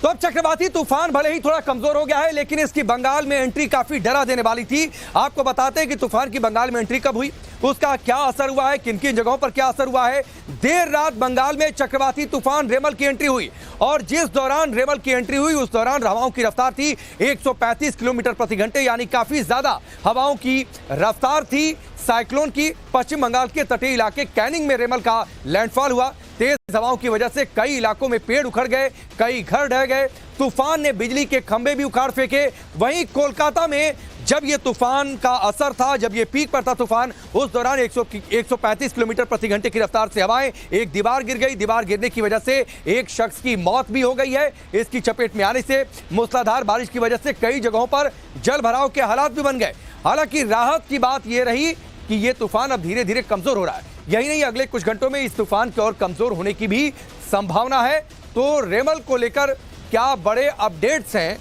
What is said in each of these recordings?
तो अब चक्रवाती तूफान भले ही थोड़ा कमजोर हो गया है, लेकिन इसकी बंगाल में एंट्री काफी डरा देने वाली थी। आपको बताते हैं कि तूफान की बंगाल में एंट्री कब हुई, उसका क्या असर हुआ है, किन किन जगहों पर क्या असर हुआ है। देर रात बंगाल में चक्रवाती तूफान रेमल की एंट्री हुई और जिस दौरान रेमल की एंट्री हुई उस दौरान हवाओं की रफ्तार थी 135 किलोमीटर प्रति घंटे, यानी काफी ज्यादा हवाओं की रफ्तार थी। साइक्लोन की पश्चिम बंगाल के तटीय इलाके कैनिंग में रेमल का लैंडफॉल हुआ। तेज हवाओं की वजह से कई इलाकों में पेड़ उखड़ गए, कई घर ढह गए, तूफान ने बिजली के खंभे भी उखाड़ फेंके। वहीं कोलकाता में जब ये तूफान का असर था, जब ये पीक पर था तूफान, उस दौरान 135 किलोमीटर प्रति घंटे की रफ्तार से हवाएं, एक दीवार गिर गई। दीवार गिरने की वजह से एक शख्स की मौत भी हो गई है। इसकी चपेट में आने से मूसलाधार बारिश की वजह से कई जगहों पर जल भराव के हालात भी बन गए। हालांकि राहत की बात यह रही कि ये तूफान अब धीरे धीरे कमजोर हो रहा है। यही नहीं, अगले कुछ घंटों में इस तूफान के और कमजोर होने की भी संभावना है। तो रेमल को लेकर क्या बड़े अपडेट्स हैं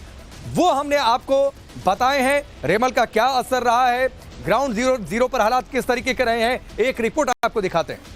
वो हमने आपको बताए हैं। रेमल का क्या असर रहा है, ग्राउंड जीरो पर हालात किस तरीके के रहे हैं, एक रिपोर्ट आपको दिखाते हैं।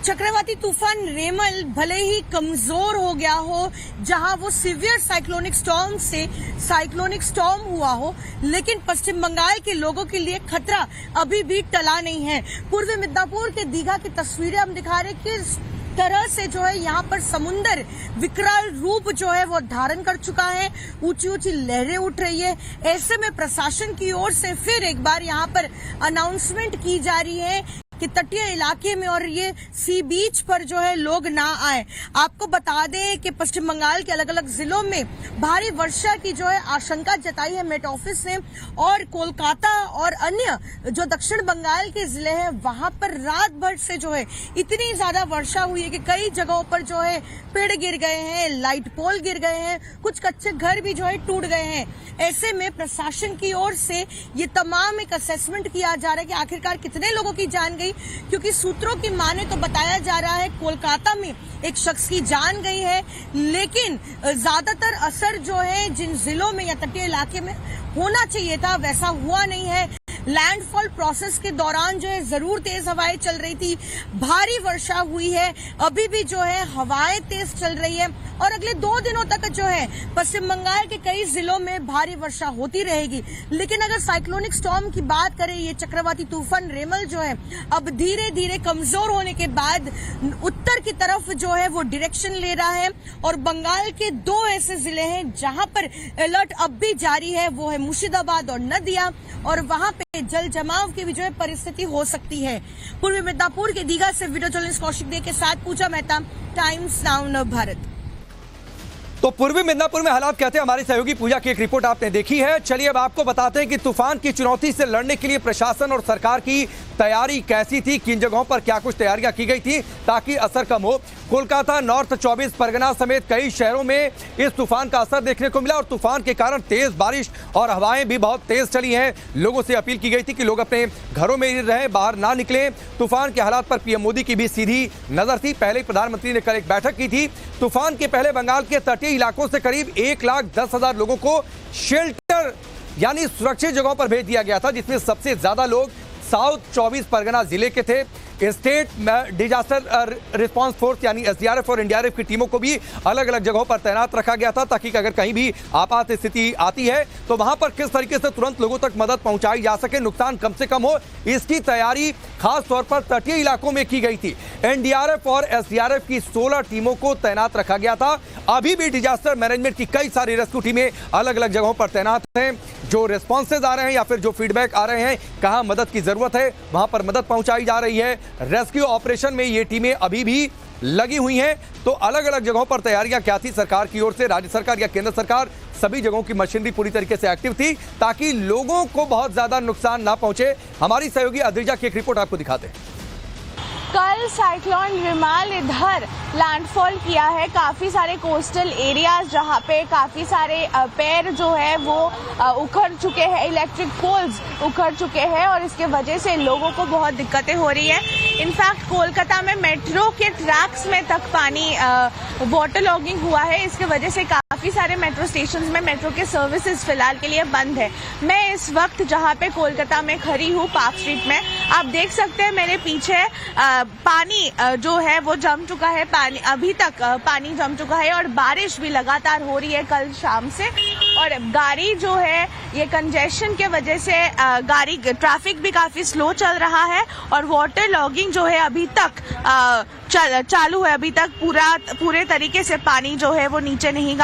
चक्रवाती तूफान रेमल भले ही कमजोर हो गया हो, जहां वो सीवियर साइक्लोनिक स्टॉर्म से साइक्लोनिक स्टॉर्म हुआ हो, लेकिन पश्चिम बंगाल के लोगों के लिए खतरा अभी भी टला नहीं है। पूर्वी मिदनापुर के दीघा की तस्वीरें हम दिखा रहे कि किस तरह से जो है यहाँ पर समुंदर विकराल रूप जो है वो धारण कर चुका है। ऊंची ऊंची लहरें उठ रही है। ऐसे में प्रशासन की ओर से फिर एक बार यहाँ पर अनाउंसमेंट की जा रही है कि तटीय इलाके में और ये सी बीच पर जो है लोग ना आए। आपको बता दें कि पश्चिम बंगाल के अलग अलग जिलों में भारी वर्षा की जो है आशंका जताई है मेट ऑफिस ने, और कोलकाता और अन्य जो दक्षिण बंगाल के जिले हैं वहां पर रात भर से जो है इतनी ज्यादा वर्षा हुई है कि कई जगहों पर जो है पेड़ गिर गए हैं, लाइट पोल गिर गए हैं, कुछ कच्चे घर भी जो है टूट गए हैं। ऐसे में प्रशासन की ओर से ये तमाम एक असेसमेंट किया जा रहा है कि आखिरकार कितने लोगों की जान गई, क्योंकि सूत्रों की माने तो बताया जा रहा है कोलकाता में एक शख्स की जान गई है, लेकिन ज्यादातर असर जो है जिन जिलों में या तटीय इलाके में होना चाहिए था वैसा हुआ नहीं है। लैंडफॉल प्रोसेस के दौरान जो है जरूर तेज हवाएं चल रही थी, भारी वर्षा हुई है, अभी भी जो है हवाएं तेज चल रही है और अगले 2 दिनों तक जो है पश्चिम बंगाल के कई जिलों में भारी वर्षा होती रहेगी। लेकिन अगर साइक्लोनिक स्टॉर्म की बात करें, ये चक्रवाती तूफान रेमल जो है अब धीरे धीरे कमजोर होने के बाद उत्तर की तरफ जो है वो डायरेक्शन ले रहा है और बंगाल के 2 ऐसे जिले हैं जहां पर अलर्ट अब भी जारी है, वो है मुर्शिदाबाद और नदिया, और वहां पे जल जमाव की भी जो है परिस्थिति हो सकती है। पूर्वी मिदनापुर के दीघा से वीडियो जर्नलिस्ट कौशिक दे के साथ पूजा मेहता, टाइम्स नाउ नव भारत। तो पूर्वी मिदनापुर में हालात कहते हैं हमारी सहयोगी पूजा की एक रिपोर्ट आपने देखी है। चलिए अब आपको बताते हैं कि तूफान की चुनौती से लड़ने के लिए प्रशासन और सरकार की तैयारी कैसी थी, किन जगहों पर क्या कुछ तैयारियां की गई थी ताकि असर कम हो। कोलकाता, नॉर्थ 24 परगना समेत कई शहरों में इस तूफान का असर देखने को मिला और तूफान के कारण तेज बारिश और हवाएं भी बहुत तेज चली हैं। लोगों से अपील की गई थी कि लोग अपने घरों में ही रहें, बाहर ना निकलें। तूफान के हालात पर पीएम मोदी की भी सीधी नजर थी। पहले प्रधानमंत्री ने कल एक बैठक की थी। तूफान के पहले बंगाल के तटीय इलाकों से करीब 1,10,000 लोगों को शेल्टर यानी सुरक्षित जगहों पर भेज दिया गया था, जिसमें सबसे ज्यादा लोग साउथ 24 परगना जिले के थे। स्टेट डिजास्टर रिस्पांस फोर्स यानी एसडीआरएफ और एनडीआरएफ की टीमों को भी अलग अलग जगहों पर तैनात रखा गया था ताकि अगर कहीं भी आपात स्थिति आती है तो वहां पर किस तरीके से तुरंत लोगों तक मदद पहुंचाई जा सके, नुकसान कम से कम हो, इसकी तैयारी खास तौर पर तटीय इलाकों में की गई थी। एनडीआरएफ और एसडीआरएफ की 16 टीमों को तैनात रखा गया था। अभी भी डिजास्टर मैनेजमेंट की कई सारी रेस्क्यू टीमें अलग अलग जगहों पर तैनात हैं। जो रिस्पॉन्सेज आ रहे हैं या फिर जो फीडबैक आ रहे हैं, कहां मदद की जरूरत है वहां पर मदद पहुंचाई जा रही है। रेस्क्यू ऑपरेशन में ये टीमें अभी भी लगी हुई हैं। तो अलग अलग जगहों पर तैयारियां क्या थी सरकार की ओर से, राज्य सरकार या केंद्र सरकार, सभी जगहों की मशीनरी पूरी तरीके से एक्टिव थी ताकि लोगों को बहुत ज्यादा नुकसान ना पहुंचे। हमारी सहयोगी अद्रिजा की एक रिपोर्ट आपको दिखाते हैं। कल साइक्लोन रिमाल इधर लैंडफॉल किया है। काफ़ी सारे कोस्टल एरियाज जहां पे काफ़ी सारे पेड़ जो है वो उखड़ चुके हैं, इलेक्ट्रिक पोल्स उखड़ चुके हैं और इसके वजह से लोगों को बहुत दिक्कतें हो रही है। इनफैक्ट कोलकाता में मेट्रो के ट्रैक्स में तक पानी वाटर लॉगिंग हुआ है। इसके वजह से काफ़ी सारे मेट्रो स्टेशन में मेट्रो के सर्विसेज फिलहाल के लिए बंद है। मैं इस वक्त जहाँ पे कोलकाता में खड़ी हूँ पार्क स्ट्रीट में, आप देख सकते हैं मेरे पीछे पानी जो है वो जम चुका है। अभी तक पानी जम चुका है और बारिश भी लगातार हो रही है कल शाम से। और गाड़ी जो है ये कंजेशन के वजह से गाड़ी ट्रैफिक भी काफी स्लो चल रहा है और वाटर लॉगिंग जो है अभी तक चालू है। अभी तक पूरे तरीके से पानी जो है वो नीचे नहीं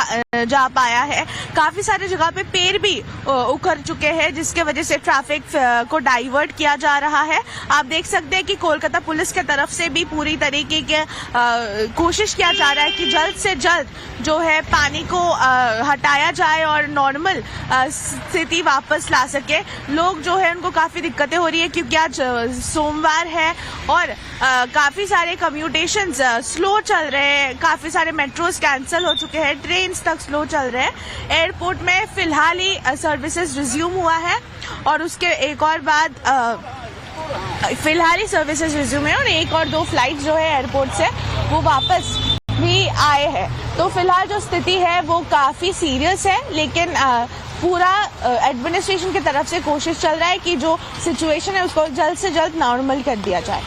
जा पाया है। काफी सारे जगह पे पेड़ भी उखड़ चुके हैं जिसके वजह से ट्रैफिक को डाइवर्ट किया जा रहा है। आप देख सकते हैं कि कोलकाता पुलिस के तरफ से भी पूरी तरीके के कोशिश किया जा रहा है कि जल्द से जल्द जो है पानी को हटाया जाए और नॉर्मल स्थिति वापस ला सके। लोग जो है उनको काफी दिक्कतें हो रही है क्योंकि आज सोमवार है और काफी सारे कम्यूटेशंस स्लो चल रहे हैं। काफी सारे मेट्रोस कैंसिल हो चुके हैं, ट्रेन्स तक स्लो चल रहे हैं। एयरपोर्ट में फिलहाल ही सर्विसेज रिज्यूम हुआ है और उसके एक और बाद फिलहाल ही सर्विसेज रिज्यूम है और एक और 2 फ्लाइट जो है एयरपोर्ट से वो वापस भी आए हैं। तो फिलहाल जो स्थिति है वो काफी सीरियस है, लेकिन पूरा एडमिनिस्ट्रेशन की तरफ से कोशिश चल रहा है कि जो सिचुएशन है उसको जल्द से जल्द नॉर्मल कर दिया जाए।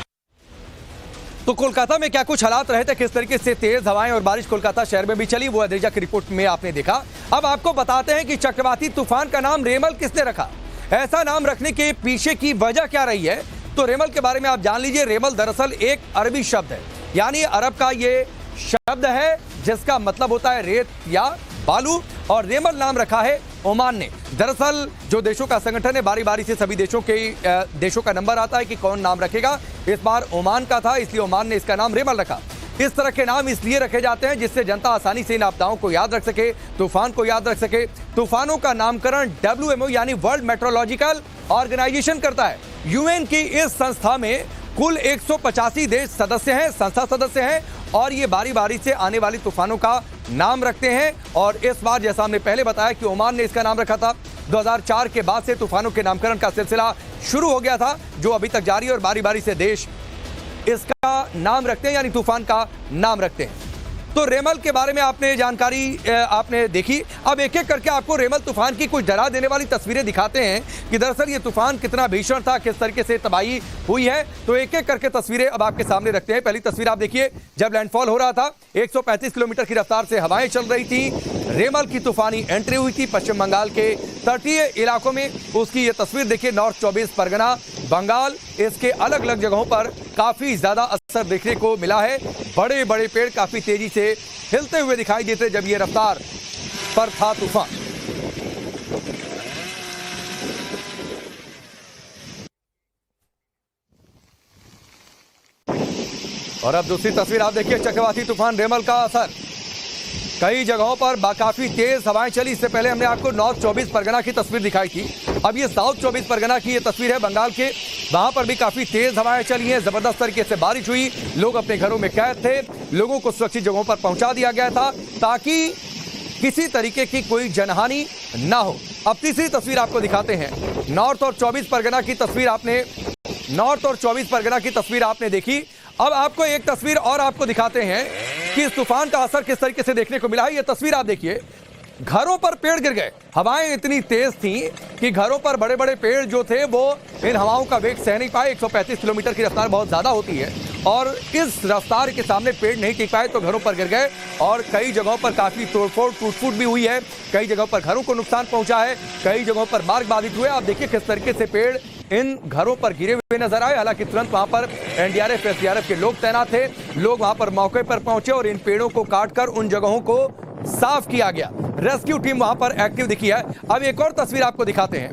तो कोलकाता में क्या कुछ हालात रहे थे, किस तरीके से तेज हवाएं और बारिश कोलकाता शहर में भी चली, वो अद्रिजा की रिपोर्ट में आपने देखा। अब आपको बताते हैं कि चक्रवाती तूफान का नाम रेमल किसने रखा, ऐसा नाम रखने के पीछे की वजह क्या रही है। तो रेमल के बारे में आप जान लीजिए। रेमल दरअसल एक अरबी शब्द है, यानी अरब का ये शब्द है जिसका मतलब होता है रेत या बालू, और रेमल नाम रखा है ओमान ने। दरअसल जो देशों का संगठन है, बारी बारी से सभी देशों का नंबर आता है कि कौन नाम रखेगा। इस बार ओमान का था, इसलिए ओमान ने इसका नाम रेमल रखा। इस तरह के नाम इसलिए रखे जाते हैं जिससे जनता आसानी से इन आपदाओं को याद रख सके, तूफान को याद रख सके। तूफानों का नामकरण WMO यानी वर्ल्ड मेट्रोलॉजिकल ऑर्गेनाइजेशन करता है। यूएन की इस संस्था में कुल 185 देश सदस्य हैं, संस्था सदस्य हैं, और ये बारी बारी से आने वाली तूफानों का नाम रखते हैं। और इस बार जैसा हमने पहले बताया कि ओमान ने इसका नाम रखा था। 2004 के बाद से तूफानों के नामकरण का सिलसिला शुरू हो गया था, जो अभी तक जारी है, और बारी बारी से देश इसका नाम रखते हैं, यानी तूफान का नाम रखते हैं। तो रेमल के बारे में आपने जानकारी आपने देखी। अब एक एक करके आपको रेमल तूफान की कुछ डरा देने वाली तस्वीरें दिखाते हैं कि दरअसल ये तूफान कितना भीषण था, किस तरीके से तबाही हुई है। तो एक एक करके तस्वीरें अब आपके सामने रखते हैं। पहली तस्वीर आप देखिए, जब लैंडफॉल हो रहा था 135 किलोमीटर की रफ्तार से हवाएं चल रही थी, रेमल की तूफानी एंट्री हुई थी पश्चिम बंगाल के तटीय इलाकों में। उसकी ये तस्वीर देखिए, नॉर्थ 24 परगना, बंगाल, इसके अलग अलग जगहों पर काफी ज्यादा असर देखने को मिला है। बड़े बड़े पेड़ काफी तेजी से हिलते हुए दिखाई देते जब ये रफ्तार पर था तूफान। और अब दूसरी तस्वीर आप देखिए, चक्रवाती तूफान रेमल का असर। कई जगहों पर काफी तेज हवाएं चली। इससे पहले हमने आपको नॉर्थ 24 परगना की तस्वीर दिखाई थी। अब ये साउथ 24 परगना की ये तस्वीर है, बंगाल के। वहां पर भी काफी तेज हवाएं चली हैं, जबरदस्त तरीके से बारिश हुई, लोग अपने घरों में कैद थे, लोगों को सुरक्षित जगहों पर पहुंचा दिया गया था ताकि किसी तरीके की कोई जनहानि ना हो। अब तीसरी तस्वीर आपको दिखाते हैं, नॉर्थ और 24 परगना की तस्वीर आपने देखी। अब आपको एक तस्वीर और आपको दिखाते हैं कि इस तूफान का असर किस तरीके से देखने को मिला है। यह तस्वीर आप देखिए, घरों पर पेड़ गिर गए। हवाएं इतनी तेज थीं कि घरों पर बड़े बड़े पेड़ जो थे वो इन हवाओं का वेग सह नहीं पाए। 135 किलोमीटर की रफ्तार बहुत ज्यादा होती है और इस रफ्तार के सामने पेड़ नहीं टिक पाए तो घरों पर गिर गए। और कई जगहों पर काफी तोड़फोड़ टूट-फूट भी हुई है, कई जगहों पर घरों को नुकसान पहुंचा है, कई जगहों पर मार्ग बाधित हुए। आप देखिए किस तरीके से पेड़ इन घरों पर गिरे हुए नजर आए। हालांकि तुरंत वहां पर NDRF SDRF के लोग तैनात थे, लोग वहां पर मौके पर पहुंचे और इन पेड़ों को काटकर उन जगहों को साफ किया गया। रेस्क्यू टीम वहां पर एक्टिव दिखी है। अब एक और तस्वीर आपको दिखाते हैं।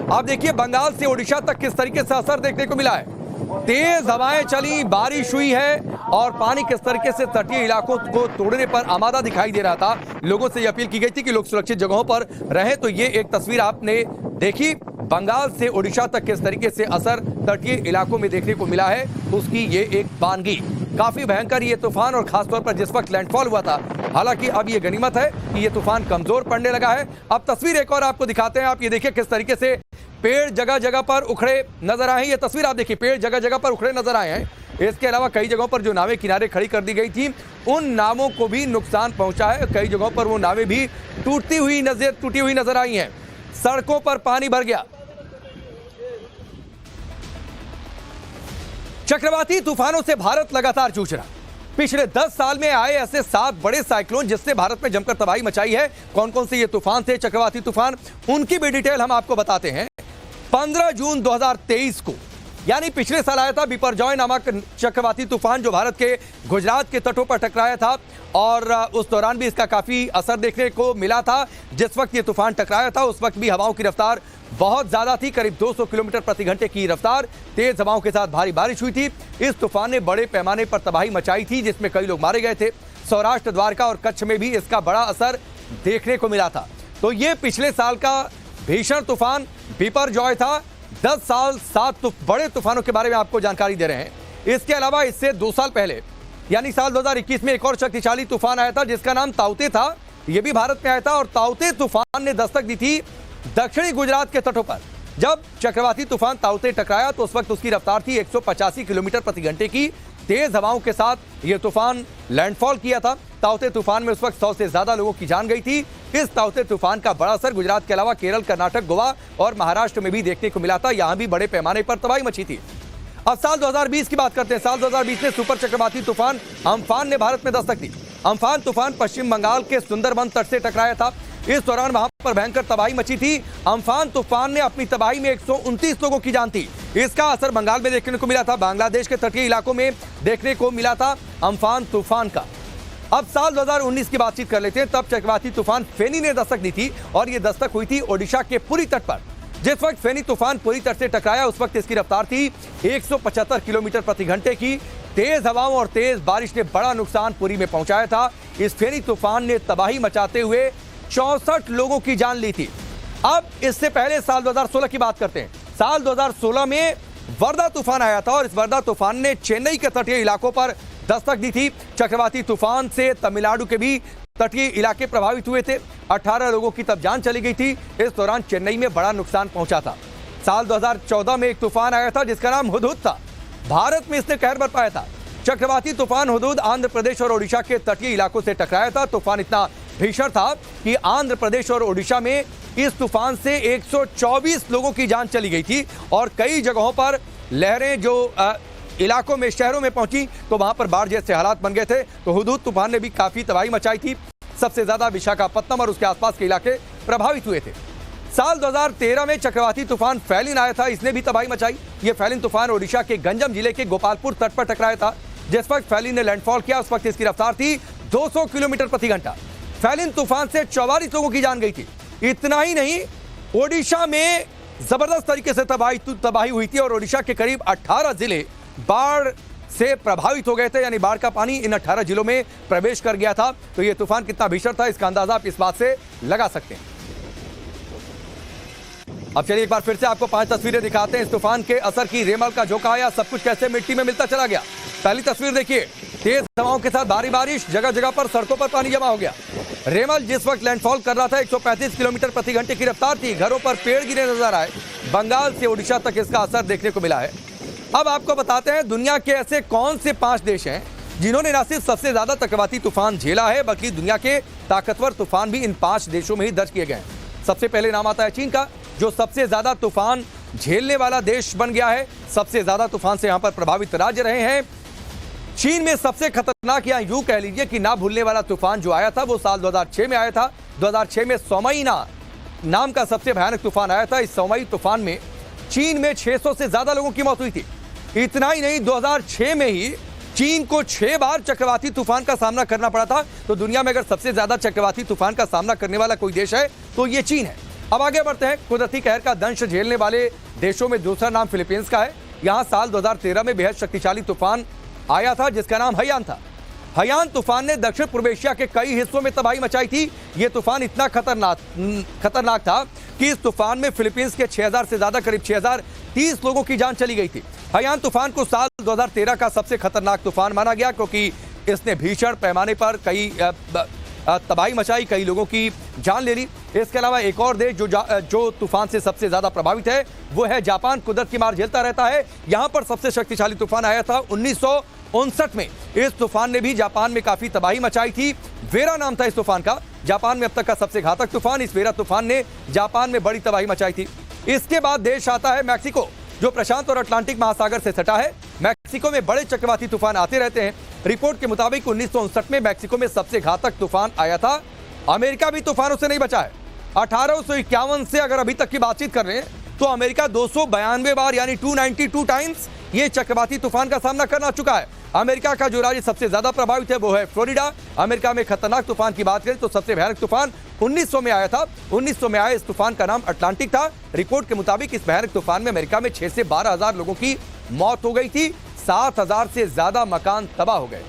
आप देखिए, बंगाल से ओडिशा तक किस तरीके से असर देखने को मिला है। तेज हवाएं चली, बारिश हुई है और पानी किस तरीके से तटीय इलाकों को तोड़ने पर आमादा दिखाई दे रहा था। लोगों से यह अपील की गई थी कि लोग सुरक्षित जगहों पर रहें। तो ये एक तस्वीर आपने देखी, बंगाल से ओडिशा तक किस तरीके से असर तटीय इलाकों में देखने को मिला है, उसकी ये एक बानगी। काफी भयंकर ये तूफान, और खासतौर पर जिस वक्त लैंडफॉल हुआ था। हालांकि अब ये गनीमत है कि ये तूफान कमजोर पड़ने लगा है। अब तस्वीर एक और आपको दिखाते हैं। आप ये देखिए किस तरीके से पेड़ जगह जगह पर उखड़े नजर आए हैं। ये तस्वीर आप देखिए, पेड़ जगह जगह पर उखड़े नजर आए हैं। इसके अलावा कई जगहों पर जो नावें किनारे खड़ी कर दी गई थी, उन नावों को भी नुकसान पहुंचा है। कई जगहों पर वो नावें भी टूटी हुई नजर आई हैं। सड़कों पर पानी भर गया। चक्रवाती तूफानों से भारत लगातार जूझ रहा। पिछले 10 साल में आए ऐसे 7 बड़े साइक्लोन जिससे भारत में जमकर तबाही मचाई है। कौन कौन से ये तूफान थे, चक्रवाती तूफान, उनकी भी डिटेल हम आपको बताते हैं। 15 जून 2023 को यानी पिछले साल आया था बिपरजॉय नामक चक्रवाती तूफान जो भारत के गुजरात के तटों पर टकराया था और उस दौरान भी इसका काफी असर देखने को मिला था। जिस वक्त ये तूफान टकराया था उस वक्त भी हवाओं की रफ्तार बहुत ज्यादा थी, करीब 200 किलोमीटर प्रति घंटे की रफ्तार, तेज हवाओं के साथ भारी बारिश हुई थी। इस तूफान ने बड़े पैमाने पर तबाही मचाई थी जिसमें कई लोग मारे गए थे। सौराष्ट्र, द्वारका और कच्छ में भी इसका बड़ा असर देखने को मिला था। तो ये पिछले साल का भीषण तूफान बिपरजॉय था। 10 साल 7 बड़े तूफानों के बारे में आपको जानकारी दे रहे हैं। इसके अलावा इससे 2 साल पहले यानी साल 2021 में एक और शक्तिशाली तूफान आया था जिसका नाम ताउते था। यह भी भारत में आया था और ताउते तूफान ने दस्तक दी थी दक्षिणी गुजरात के तटों पर। जब चक्रवाती तूफान ताउते टकराया तो उस वक्त उसकी रफ्तार थी 185 किलोमीटर प्रति घंटे की। तेज हवाओं के साथ यह तूफान लैंडफॉल किया था। ताउते तूफान में उस वक्त 100 से ज्यादा लोगों की जान गई थी। इस ताउते तूफान का बड़ा असर गुजरात के अलावा केरल, कर्नाटक, गोवा और महाराष्ट्र में भी देखने को मिला था। यहां भी बड़े पैमाने पर तबाही मची थी। अब साल 2020 की बात करते हैं। साल 2020 में सुपर चक्रवाती तूफान अम्फान ने भारत में दस्तक दी। अम्फान तूफान पश्चिम बंगाल के सुंदरबन तट से टकराया था। इस दौरान वहां पर भयंकर तबाही मची थी। अम्फान तूफान ने अपनी तबाही में 129 लोगों की जान थी। इसका असर बंगाल में देखने को मिला था, बांग्लादेश के तटीय इलाकों में देखने को मिला था अम्फान तूफान का। अब साल 2019 की बातचीत कर लेते हैं। तब चक्रवाती तूफान फेनी ने दस्तक दी थी और यह दस्तक हुई थी ओडिशा के पुरी तट पर। जिस वक्त फेनी तूफान पुरी तट से टकराया उस वक्त इसकी रफ्तार थी 175 किलोमीटर प्रति घंटे की। तेज हवाओं और तेज बारिश ने बड़ा नुकसान पुरी में पहुंचाया था। इस फेनी तूफान ने तबाही मचाते हुए 64 लोगों की जान ली थी। अब इससे पहले साल 2016 की बात करते हैं। साल 2016 में वर्धा तूफान आया था और इस वर्धा तूफान ने चेन्नई के तटीय इलाकों पर दस्तक दी थी। चक्रवाती तूफान से तमिलनाडु के भी तटीय इलाके प्रभावित हुए थे। 18 लोगों की तब जान चली गई थी। इस दौरान चेन्नई में बड़ा नुकसान पहुंचा था। साल 2014 में एक तूफान आया था जिसका नाम हुदहुद था। भारत में इसने कहर बरपाया था। चक्रवाती तूफान हुदहुद आंध्र प्रदेश और ओडिशा के तटीय इलाकों से टकराया था। तूफान इतना भीषण था कि आंध्र प्रदेश और ओडिशा में इस तूफान से 124 लोगों की जान चली गई थी और कई जगहों पर लहरें जो इलाकों में, शहरों में पहुंची तो वहां पर बाढ़ जैसे हालात बन गए थे। तो हुदहुद तूफान ने भी काफी तबाही मचाई थी। सबसे ज्यादा विशाखापत्तनम और उसके आसपास के इलाके प्रभावित हुए थे। साल 2013 में चक्रवाती तूफान फैलिन आया था। इसने भी तबाही मचाई। यह फैलिन तूफान ओडिशा के गंजम जिले के गोपालपुर तट पर टकराया था। जिस वक्त फैलिन ने लैंडफॉल किया उस वक्त इसकी रफ्तार थी 200 किलोमीटर प्रति घंटा। फैलिन तूफान से 44 लोगों की जान गई थी। इतना ही नहीं, ओडिशा में जबरदस्त तरीके से तबाही हुई थी और ओडिशा के करीब 18 जिले बाढ़ से प्रभावित हो गए थे। यानी बाढ़ का पानी इन 18 जिलों में प्रवेश कर गया था। तो यह तूफान कितना भीषण था इसका अंदाजा आप इस बात से लगा सकते हैं। अब चलिए एक बार फिर से आपको 5 तस्वीरें दिखाते हैं इस तूफान के असर की। रेमल का झोंका आया, सब कुछ कैसे मिट्टी में मिलता चला गया। पहली तस्वीर देखिए, तेज हवाओं के साथ भारी बारिश, जगह जगह पर सड़कों पर पानी जमा हो गया। रेमल जिस वक्त लैंडफॉल कर रहा था 135 किलोमीटर प्रति घंटे की रफ्तार थी। घरों पर पेड़ गिरे नजर आए। बंगाल से ओडिशा तक इसका असर देखने को मिला है। अब आपको बताते हैं दुनिया के ऐसे कौन से 5 देश हैं जिन्होंने न सिर्फ सबसे ज्यादा चक्रवाती तूफान झेला है बल्कि दुनिया के ताकतवर तूफान भी इन 5 देशों में ही दर्ज किए गए हैं। सबसे पहले नाम आता है चीन का, जो सबसे ज्यादा तूफान झेलने वाला देश बन गया है। सबसे ज्यादा तूफान से यहां पर प्रभावित राज्य रहे हैं। चीन में सबसे खतरनाक या यूं कह लीजिए कि ना भूलने वाला तूफान जो आया था वो साल 2006 में आया था। 2006 में सौमई नाम का सबसे भयानक तूफान आया था। इस सौमई तूफान में चीन में 600 से ज्यादा लोगों की मौत हुई थी। इतना ही नहीं, 2006 में ही चीन को 6 बार चक्रवाती तूफान का सामना करना पड़ा था। तो दुनिया में अगर सबसे ज्यादा चक्रवाती तूफान का सामना करने वाला कोई देश है तो ये चीन है। अब आगे बढ़ते हैं। कुदरती कहर का दंश झेलने वाले देशों में दूसरा नाम फिलीपींस का है। यहां साल 2013 में बेहद शक्तिशाली तूफान आया था जिसका नाम हयान था। हयान तूफान ने दक्षिण पूर्व एशिया के कई हिस्सों में तबाही मचाई थी। यह तूफान इतना खतरनाक था कि इस तूफान में फिलीपींस के 6000 से ज्यादा, करीब 6030 लोगों की जान चली गई थी। हयान तूफान को साल 2013 का सबसे खतरनाक तूफान माना गया क्योंकि इसने भीषण पैमाने पर कई तबाही मचाई, कई लोगों की जान ले ली। इसके अलावा एक और देश जो तूफान से सबसे ज्यादा प्रभावित है वो है जापान। कुदरत की मार झेलता रहता है। यहां पर सबसे शक्तिशाली तूफान आया था 1959 में। इस तूफान ने भी जापान में काफी तबाही मचाई थी। वेरा नाम था इस तूफान का। जापान में अब तक का सबसे घातक तूफान। इस वेरा तूफान ने जापान में बड़ी तबाही मचाई थी। इसके बाद देश आता है मैक्सिको, जो प्रशांत और अटलांटिक महासागर से सटा है। मैक्सिको में बड़े चक्रवाती तूफान आते रहते हैं। रिपोर्ट के मुताबिक 1959 में मैक्सिको में सबसे घातक तूफान आया था। अमेरिका भी तूफानों से नहीं बचा है। 1851 से अगर अभी तक की बातचीत कर रहे हैं तो अमेरिका 292 बार यानी 292 टाइम्स ये चक्रवाती तूफान का सामना करना चुका है। अमेरिका का जो राज्य सबसे ज्यादा प्रभावित है वो है फ्लोरिडा। अमेरिका में खतरनाक तूफान की बात करें तो सबसे भयानक तूफान 1900 में आया था। 1900 में आए इस तूफान का नाम अटलांटिक था। रिपोर्ट के मुताबिक इस भयानक तूफान में अमेरिका में 6 से 12 हजार लोगों की मौत हो गई थी। 7,000 से ज्यादा मकान तबाह हो गए।